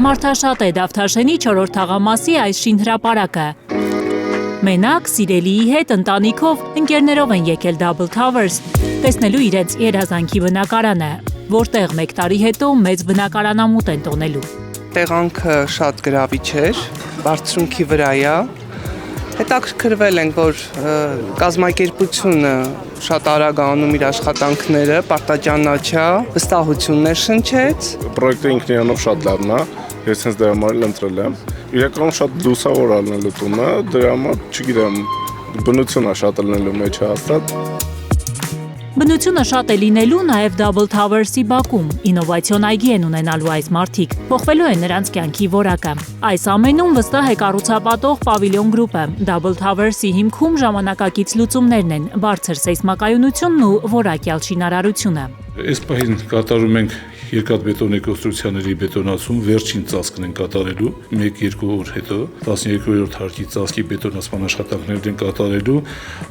Տղամարդաշատ է Դավթաշենի 4-րդ թաղամասի այս շինհրապարակը։ Մենակ, սիրելիի հետ, ընտանիքով, ընկերներով են եկել Double Towers, տեսնելու իրենց երազանքի բնակարանը, որտեղ 1 տարի հետո մեծ բնակարանամուտ են տոնելու։ Տեղանքը շատ գրավիչ էր, բարձունքի վրա է։ Հետաքրքրվել ենք, որ կազմակերպությունը շատ արագ անում իր աշխատանքները, պարտաճանաչ է, վստահություններ շնչեց։ Պրոյեկտը ինքնիրանով շատ լավն է, ես հենց դրա համար ընտրել եմ։ Իրականում շատ լուսավոր ալնելու տունը, դրա համար, չգիտեմ, բնությունը շատ ալնելու մեջ է հաստատ։ Բնությունը շատ է լինելու նաև Double Towers-ի բակում, ինովացիոն այգի են ունենալու այս մարդիկ, փոխվելու է նրանց կյանքի որակը։ Այս ամենում վստահ է կառուցապատող Pavilion Group-ը, Double Towers-ի հիմքում ժամանակակից լուծումներն են, բարձր սեյսմակայունությունն ու որակյալ շինարարությունը։ Այս պահին կատարում ենք երկաթբետոնե կոնստրուկցիաների բետոնացում, վերջին ծածկն են կատարելու 1-2 օր հետո, 12-րդ հարկի ծածկի բետոնացման աշխատանքներն են կատարելու,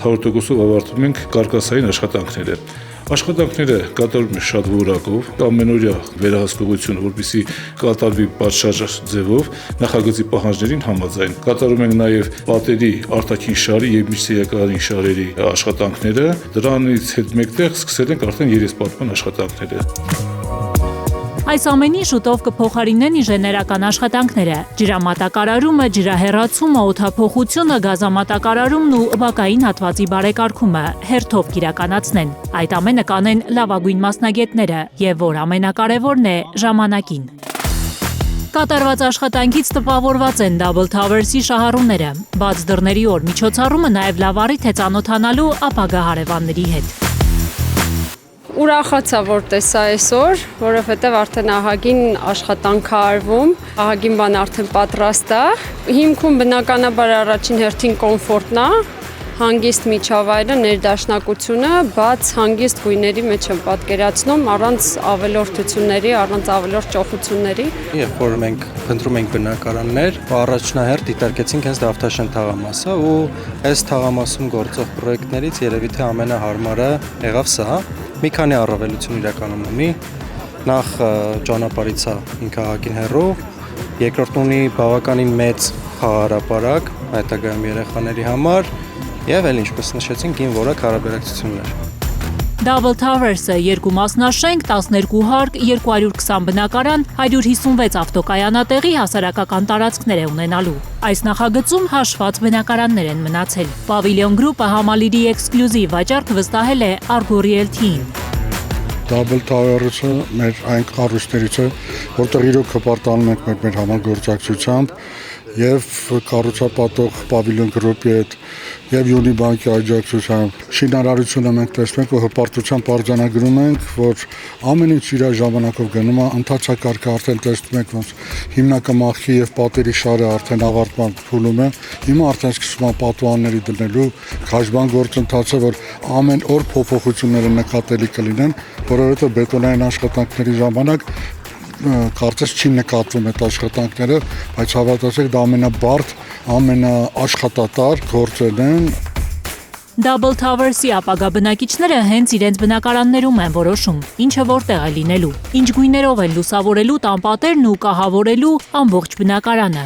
100%-ով ավարտում ենք կարկասային աշխատանքները։ Աշխատանքները կատարվում են շատ որակով, ամենօրյա վերահսկողություն, որպեսզի կատարվի պատշաճ ձևով նախագծի պահանջներին համաձայն։ Կատարում ենք նաև պատերի արտաքին շարի եւ միջսերյակային շարերի աշխատանքները, դրանից հետ մեկտեղ սկսել ենք արդեն երեսպատման աշխատանքները։ Այս ամենին շուտով կփոխարինեն ինժեներական աշխատանքները, ջրամատակարարումը, ջրահեռացումը, օդափոխությունը, գազամատակարարումն ու բակային հատվածի բարեկարգումը հերթով կիրականացնեն։ Այդ ամենը կանեն լավագույն մասնագետները եւ որ ամենակարևորն է ժամանակին։ Կատարված աշխատանքից տպավորված են Double Towers-ի շահառուները։ Բաց դռների օր միջոցառումը նաև լավ առիթ է ծանոթանալու ապագա հարևանների հետ։ Ուրախացա, որ տեսա այսօր, որովհետև արդեն ահագին աշխատանք է արվում, ահագին բան արդեն պատրաստ է։ Հիմքում բնականաբար առաջին հերթին կոմֆորտն է, հանգիստ միջավայրը, ներդաշնակությունը, բաց հանգիստ գույների մեջ եմ պատկերացնում, առանց ավելորդությունների, առանց ավելորդ ճոխությունների։ Երբ որ մենք փնտրում ենք բնակարաններ, առաջնահերթ դիտարկեցինք հենց Դավթաշեն թաղամասը ու այս թաղամասում գործող պրոյեկտներից երևի թե ամենահարմարը եղավ սա։ Մի քանի առավելություն իրականում ունի, նախ ճանապարհից է ինքը ահագին հեռու, երկրորդ ունի բավականին մեծ խաղահրապարակ, հետագայում երեխաների համար եւ էլ ինչպես նշեցինք, ին որակ հարաբերակցություններ։ Double Towers-ը 2 մասնաշենք, 12 հարկ, 220 բնակարան, 156 ավտոկայանատեղի հասարակական տարածքներ է ունենալու։ Այս նախագծում հաշված բնակարաններ են մնացել։ Pavilion Group-ը համալիրի էքսկլյուզիվ վաճառք վստահել է Argo Realty-ին։ Double Towers-ը մեր այն կառույցներից է, որտեղ իրոք հպարտանում ենք մեր համագործակցությամբ եւ կառուցապատող Pavilion Group-ի հետ եւ Յունիբանկի աջակցությամբ շինարարությունը մենք տեսնում ենք, որ հպարտությամբ արձանագրում ենք, որ ամեն ինչ իր ժամանակով գնում է, ընթացակարգը արդեն տեսնում ենք, ոնց հիմնակամախի եւ պատերի շարը արդեն ավարտման փուլում է։ Հիմա արդեն սկսում է պատուհանների դնելու քաշման գործընթացը, որ ամեն օր փոփոխությունները նկատելի կլինեն, որովհետեւ բետոնային աշխատանքների ժամանակ կարծես չի նկատվում այդ աշխատանքները, բայց հավատացեք դա ամենաբարդ, ամենաաշխատատար գործերն են։ Double Towers-ի ապագա բնակիչները հենց իրենց բնակարաններում են որոշում, ինչը որտեղ է լինելու, ինչ գույներով են լուսավորելու տանպատերն ու կահավորելու ամբողջ բնակարանը։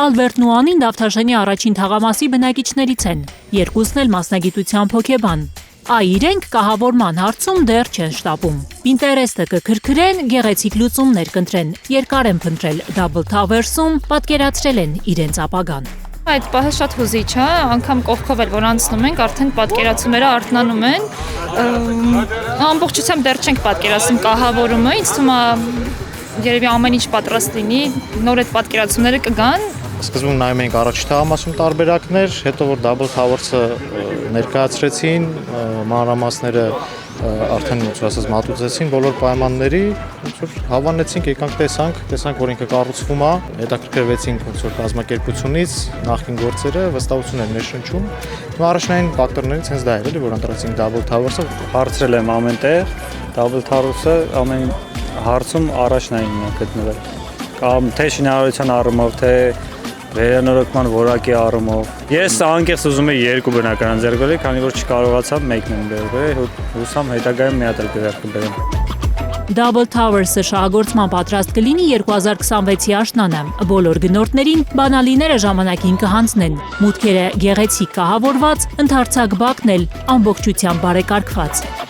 Ալբերտն ու Անին Դավթաշենի առաջին թաղամասի բնակիչներից են, երկուսն էլ մասնագիտությամբ հոգեբան։ Իրենք կահավորման հարցում դեռ չեն շտապում։ Պինտերեստը կքրքրեն, գեղեցիկ լուծումներ կընտրեն, երկար են փնտրել Double Towers-ում, պատկերացրել են իրենց ապագան։ Այդ պահը շատ հուզիչ է, անգամ կողքով էլ որ անցնում ենք, արդեն պատկերացումները արթնանում են։ Ամբողջությամբ դեռ չենք պատկերացնում կահավորումը, ինձ թվում է երևի ամեն ինչ պատրաստ լինի, նոր այդ պատկերացումները կգան։ Սկզբում նայում ենք առաջի թաղամասում տարբերակներ, հետո որ Double Towers-ը ներկայացրեցին, մանրամասները արդեն ասած մատուցեցին բոլոր պայմանների, ոնց որ հավանեցինք, եկանք տեսանք, որ ինքը կառուցվում է, հետաքրքրվեցինք ոնց որ կազմակերպությունից, նախկին գործերը վստահություն են ներշնչում։ Հիմա առաջնային ֆակտորներից հենց դա էր, էլի, որ ընտրեցինք Double Towers-ը։ Հարցրել եմ ամենտեղ, Double Towers-ը ամեն հարցում առաջնայինն է գտնվել։ Կամ թե շինարարության առումով, թե վերանորոգման որակի առումով։ Ես անկեղծ ուզում եմ 2 բնակարան ձեռք բերել, քանի որ չկարողացա մեկն եմ բերել, հուսամ հետագայում մի հատ էլ ձեռք բերեմ։ Double Towers-ը շահագործման պատրաստ կլինի 2026-ի աշնանը։ Բոլոր գնորդներին բանալիները ժամանակին կհանձնեն։ Մուտքերը գեղեցիկ կահավորված, ընդարձակ բակն էլ ամբողջությամբ բարեկարգված։